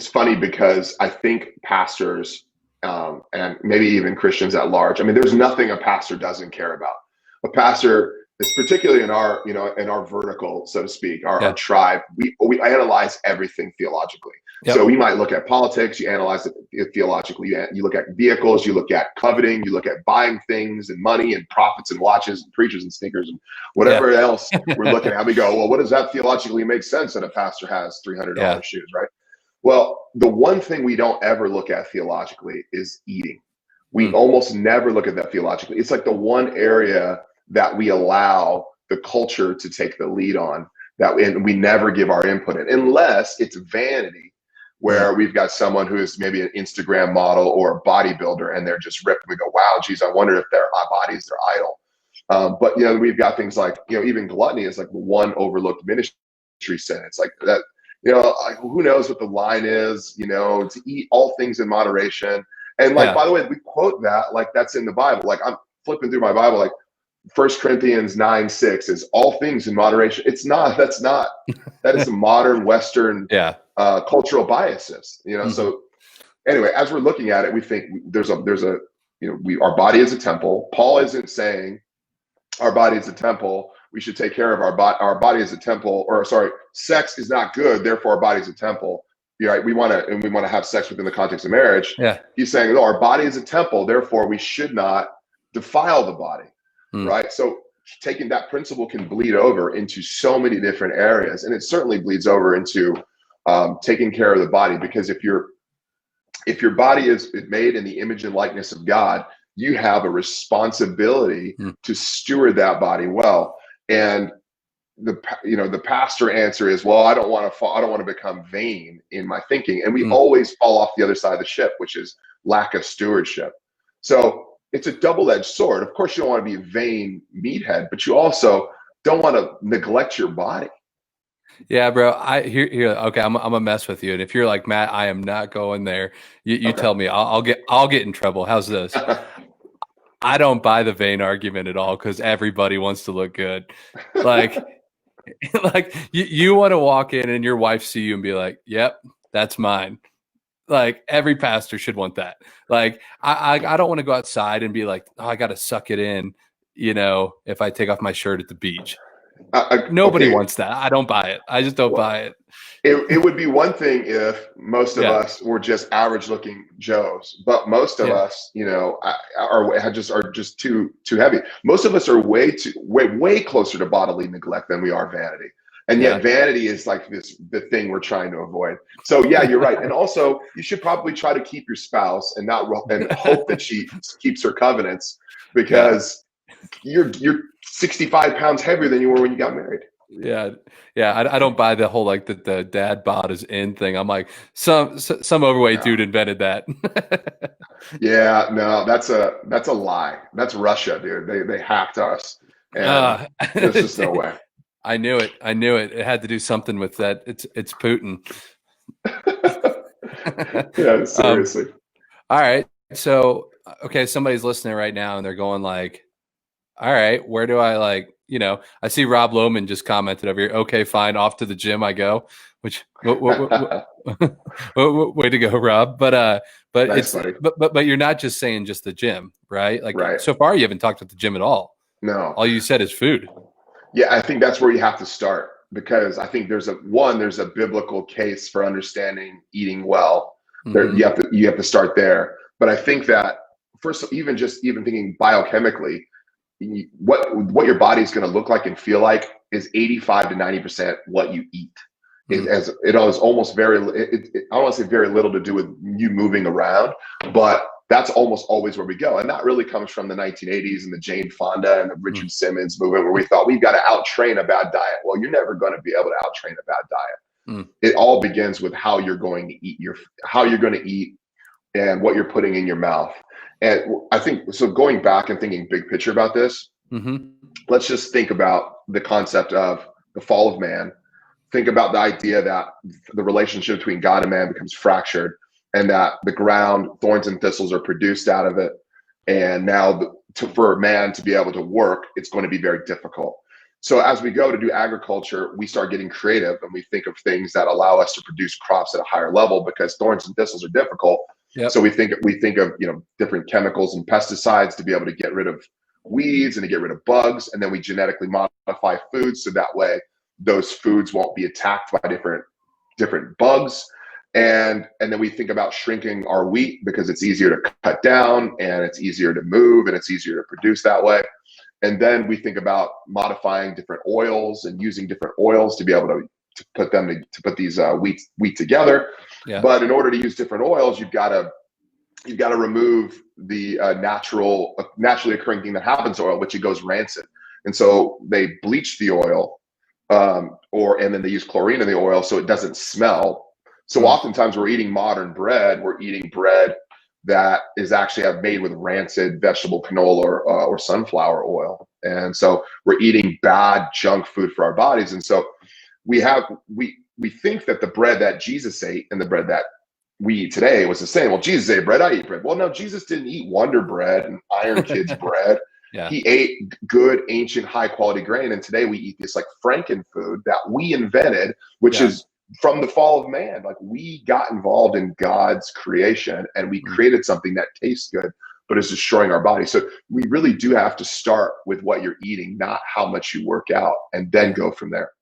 it's funny because I think pastors and maybe even Christians at large. I mean, there's nothing a pastor doesn't care about. A pastor is particularly in our, in our vertical, so to speak, our Yeah. tribe. We analyze everything theologically. Yep. So we might look at politics, you analyze it theologically. You look at vehicles, you look at coveting, you look at buying things and money and profits and watches and preachers and sneakers and whatever else we're looking at. We go, well, what does that theologically make sense that a pastor has $300 shoes, right? Well, the one thing we don't ever look at theologically is eating. We almost never look at that theologically. It's like the one area that we allow the culture to take the lead on, and we never give our input in, unless it's vanity, where we've got someone who is maybe an Instagram model or a bodybuilder and they're just ripped. We go, wow, geez, I wonder if their body is their idol. But we've got things like, even gluttony is like the one overlooked ministry sin. It's like that, who knows what the line is, to eat all things in moderation. And by the way, we quote that like that's in the Bible. Like I'm flipping through my Bible, like 1 Corinthians 9:6 is all things in moderation. It's not. That is a modern Western cultural biases. So anyway, as we're looking at it, we think there's a our body is a temple. Paul isn't saying our body is a temple. We should take care of our body as a temple, or sorry, sex is not good. Therefore, our body is a temple. Right? We want to have sex within the context of marriage. Yeah. He's saying, no, our body is a temple. Therefore, we should not defile the body. Right. So taking that principle can bleed over into so many different areas. And it certainly bleeds over into taking care of the body, because if your body is made in the image and likeness of God, you have a responsibility to steward that body well. And the pastor answer is, well, I don't want to become vain in my thinking. And we always fall off the other side of the ship, which is lack of stewardship. So it's a double-edged sword. Of course, you don't want to be a vain meathead, but you also don't want to neglect your body. Yeah, bro. Here. Okay, I'm gonna mess with you. And if you're like, Matt, I am not going there. You tell me. I'll get in trouble. How's this? I don't buy the vain argument at all, because everybody wants to look good. Like, like you want to walk in and your wife see you and be like, "Yep, that's mine." Like every pastor should want that. Like I don't want to go outside and be like, oh, I got to suck it in, if I take off my shirt at the beach. Nobody wants that. I don't buy it. I just don't buy it. It would be one thing if most of us were just average looking Joes, but most of us, are just too heavy. Most of us are way closer to bodily neglect than we are vanity. And yet vanity is like the thing we're trying to avoid. So yeah, you're right. And also you should probably try to keep your spouse and hope that she keeps her covenants, because you're 65 pounds heavier than you were when you got married. Yeah. I don't buy the whole like the dad bod is in thing. I'm like, some overweight dude invented that. Yeah, no, that's a lie. That's Russia, dude. They hacked us, and there's just no way. I knew it. It had to do something with that. It's Putin. Yeah, seriously. All right. So, okay, somebody's listening right now and they're going like, all right, where do I I see Rob Lohman just commented over here. Okay, fine. Off to the gym I go, which way to go, Rob. But nice, but you're not just saying just the gym, right? Like so far you haven't talked about the gym at all. No. All you said is food. Yeah, I think that's where you have to start, because I think there's a biblical case for understanding eating well. You have to start there. But I think that first, even thinking biochemically, what your body is going to look like and feel like is 85 to 90% what you eat. It has almost I don't want to say very little to do with you moving around, but that's almost always where we go. And that really comes from the 1980s and the Jane Fonda and the Richard Simmons movement, where we thought we've got to out-train a bad diet. Well, you're never going to be able to out-train a bad diet. It all begins with how you're going to eat and what you're putting in your mouth. And I think, so going back and thinking big picture about this, let's just think about the concept of the fall of man. Think about the idea that the relationship between God and man becomes fractured, and that the ground, thorns and thistles are produced out of it. And now for man to be able to work, it's going to be very difficult. So as we go to do agriculture, we start getting creative and we think of things that allow us to produce crops at a higher level, because thorns and thistles are difficult. Yep. So we think of, different chemicals and pesticides to be able to get rid of weeds and to get rid of bugs. And then we genetically modify foods so that way those foods won't be attacked by different bugs. And then we think about shrinking our wheat because it's easier to cut down and it's easier to move and it's easier to produce that way. And then we think about modifying different oils and using different oils to be able to put these wheat together. Yeah. But in order to use different oils, you've got to remove the naturally occurring thing that happens to oil, which it goes rancid. And so they bleach the oil, and then they use chlorine in the oil so it doesn't smell. So oftentimes we're eating modern bread. We're eating bread that is actually made with rancid vegetable canola or sunflower oil. And so we're eating bad junk food for our bodies. And so we think that the bread that Jesus ate and the bread that we eat today was the same. Well, Jesus ate bread, I eat bread. Well, no, Jesus didn't eat Wonder Bread and Iron Kids bread. Yeah. He ate good, ancient, high quality grain. And today we eat this like Franken food that we invented, which is from the fall of man. Like, we got involved in God's creation and we created something that tastes good, but is destroying our body. So we really do have to start with what you're eating, not how much you work out, and then go from there.